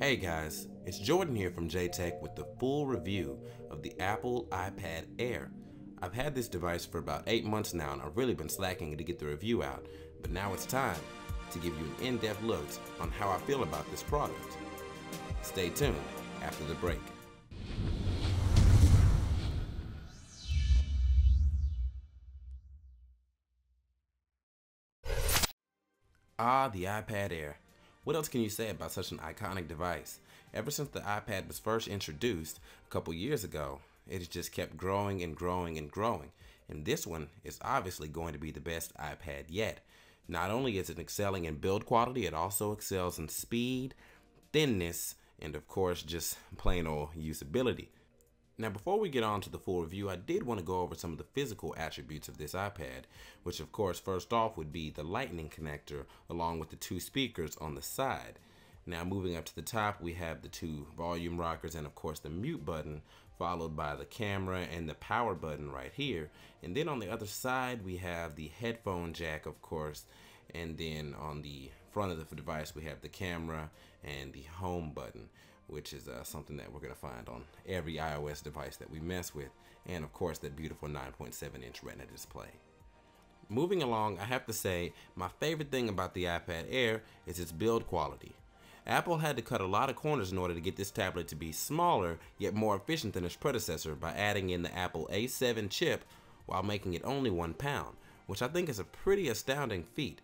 Hey guys, it's Jordan here from J-Tech with the full review of the Apple iPad Air. I've had this device for about 8 months now and I've really been slacking to get the review out, but now it's time to give you an in-depth look on how I feel about this product. Stay tuned after the break. The iPad Air. What else can you say about such an iconic device? Ever since the iPad was first introduced a couple years ago, it has just kept growing and growing and growing. And this one is obviously going to be the best iPad yet. Not only is it excelling in build quality, it also excels in speed, thinness, and of course just plain old usability. Now before we get on to the full review, I did want to go over some of the physical attributes of this iPad, which of course first off would be the lightning connector along with the 2 speakers on the side. Now moving up to the top, we have the 2 volume rockers and of course the mute button, followed by the camera and the power button right here. And then on the other side we have the headphone jack, of course, and then on the front of the device we have the camera and the home button, which is something that we're going to find on every iOS device that we mess with, and of course that beautiful 9.7-inch Retina display. Moving along, I have to say my favorite thing about the iPad Air is its build quality. Apple had to cut a lot of corners in order to get this tablet to be smaller yet more efficient than its predecessor by adding in the Apple A7 chip while making it only 1 pound, which I think is a pretty astounding feat.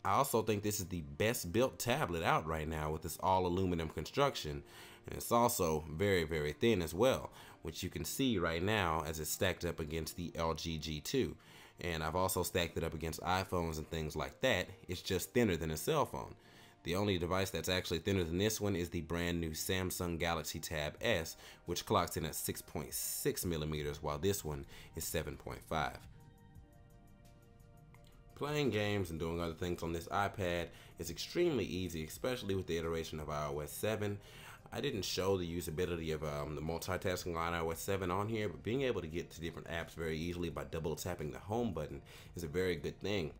I also think this is the best built tablet out right now with this all aluminum construction, and it's also very, very thin as well, which you can see right now as it's stacked up against the LG G2. And I've also stacked it up against iPhones and things like that. It's just thinner than a cell phone. The only device that's actually thinner than this one is the brand new Samsung Galaxy Tab S, which clocks in at 6.6 millimeters, while this one is 7.5. Playing games and doing other things on this iPad is extremely easy, especially with the iteration of iOS 7. I didn't show the usability of the multitasking on iOS 7 on here, but being able to get to different apps very easily by double tapping the home button is a very good thing.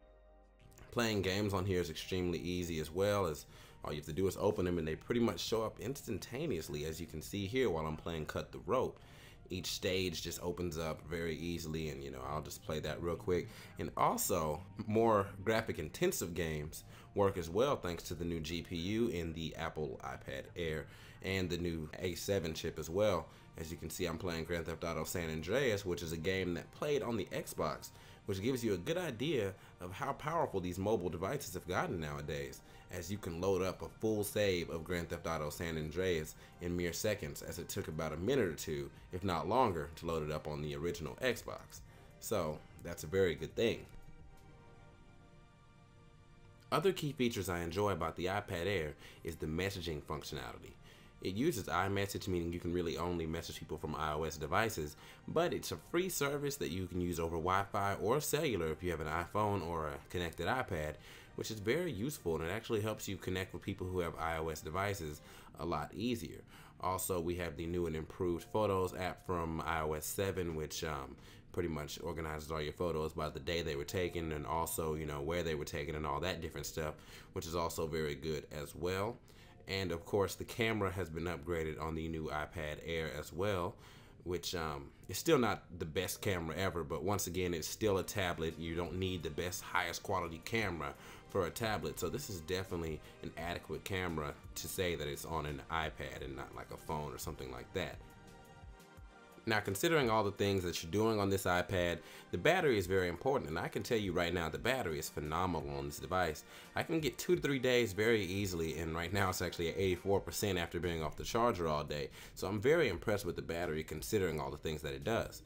Playing games on here is extremely easy as well, as all you have to do is open them and they pretty much show up instantaneously, as you can see here while I'm playing Cut the Rope. Each stage just opens up very easily, and I'll just play that real quick. And also more graphic intensive games work as well thanks to the new GPU in the Apple iPad Air and the new A7 chip as well. As you can see, I'm playing Grand Theft Auto San Andreas, which is a game that played on the Xbox, which gives you a good idea of how powerful these mobile devices have gotten nowadays, as you can load up a full save of Grand Theft Auto San Andreas in mere seconds, as it took about a minute or two, if not longer, to load it up on the original Xbox. So that's a very good thing. Other key features I enjoy about the iPad Air is the messaging functionality. It uses iMessage, meaning you can really only message people from iOS devices, but it's a free service that you can use over Wi-Fi or cellular if you have an iPhone or a connected iPad, which is very useful, and it actually helps you connect with people who have iOS devices a lot easier. Also, we have the new and improved Photos app from iOS 7, which pretty much organizes all your photos by the day they were taken, and also where they were taken and all that different stuff, which is also very good as well. And of course the camera has been upgraded on the new iPad Air as well, which is still not the best camera ever, but once again it's still a tablet. You don't need the best, highest quality camera for a tablet, so this is definitely an adequate camera to say that it's on an iPad and not like a phone or something like that. Now, considering all the things that you're doing on this iPad, the battery is very important, and I can tell you right now the battery is phenomenal on this device. I can get 2 to 3 days very easily, and right now it's actually at 84% after being off the charger all day. So I'm very impressed with the battery considering all the things that it does.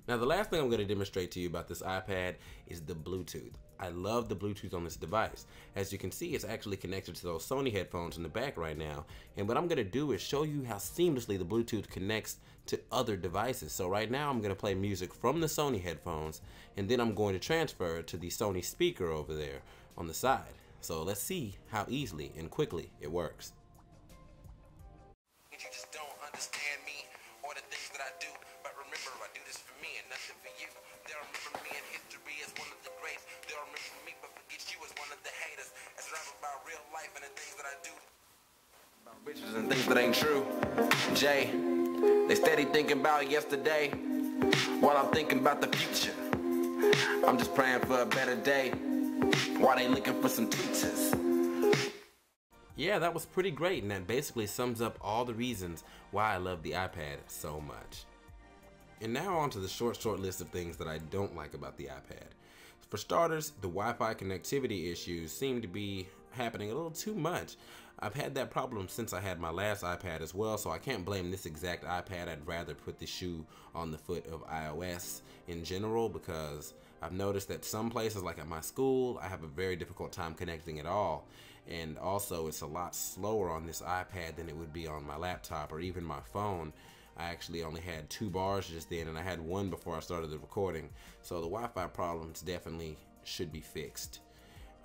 Now, the last thing I'm going to demonstrate to you about this iPad is the Bluetooth. I love the Bluetooth on this device. As you can see, it's actually connected to those Sony headphones in the back right now. And what I'm going to do is show you how seamlessly the Bluetooth connects to other devices. So right now I'm going to play music from the Sony headphones, and then I'm going to transfer it to the Sony speaker over there on the side. So let's see how easily and quickly it works. You just don't understand me or the things that I do, but remember I do this for me and nothing for you. They'll remember me in history as one of the greats. They'll remember me but forget you as one of the haters. As I rap about real life and the things that I do. Bitches and things that ain't true. Jay, they steady thinking about yesterday while I'm thinking about the future. I'm just praying for a better day while they looking for some teachers. Yeah, that was pretty great, and that basically sums up all the reasons why I love the iPad so much. And now on to the short list of things that I don't like about the iPad. For starters, the Wi-Fi connectivity issues seem to be happening a little too much. I've had that problem since I had my last iPad as well, so I can't blame this exact iPad. I'd rather put the shoe on the foot of iOS in general, because I've noticed that some places, like at my school, I have a very difficult time connecting at all. And also, it's a lot slower on this iPad than it would be on my laptop or even my phone. I actually only had 2 bars just then, and I had 1 before I started the recording. So the Wi-Fi problems definitely should be fixed.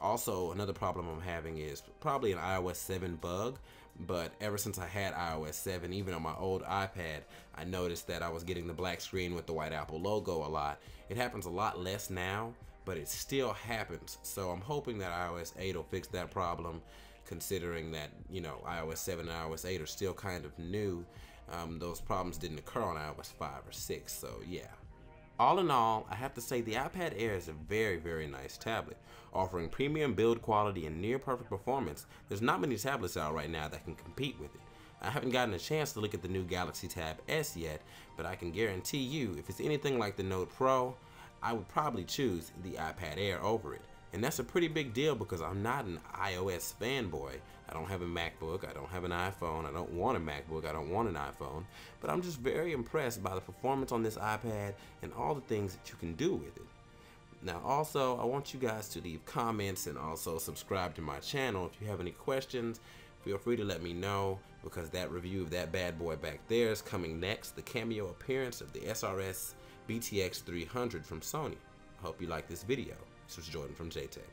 Also, another problem I'm having is probably an iOS 7 bug, but ever since I had iOS 7, even on my old iPad, I noticed that I was getting the black screen with the white Apple logo a lot. It happens a lot less now, but it still happens. So I'm hoping that iOS 8 will fix that problem, considering that, you know, iOS 7 and iOS 8 are still kind of new. Those problems didn't occur on iOS 5 or 6, so yeah. All in all, I have to say the iPad Air is a very nice tablet, offering premium build quality and near perfect performance. There's not many tablets out right now that can compete with it. I haven't gotten a chance to look at the new Galaxy Tab S yet, but I can guarantee you, if it's anything like the Note Pro, I would probably choose the iPad Air over it. And that's a pretty big deal because I'm not an iOS fanboy. I don't have a MacBook, I don't have an iPhone, I don't want a MacBook, I don't want an iPhone, but I'm just very impressed by the performance on this iPad and all the things that you can do with it. Now also, I want you guys to leave comments and also subscribe to my channel. If you have any questions, feel free to let me know, because that review of that bad boy back there is coming next, the cameo appearance of the SRS BTX 300 from Sony. I hope you like this video. This was Jordyn from JTech.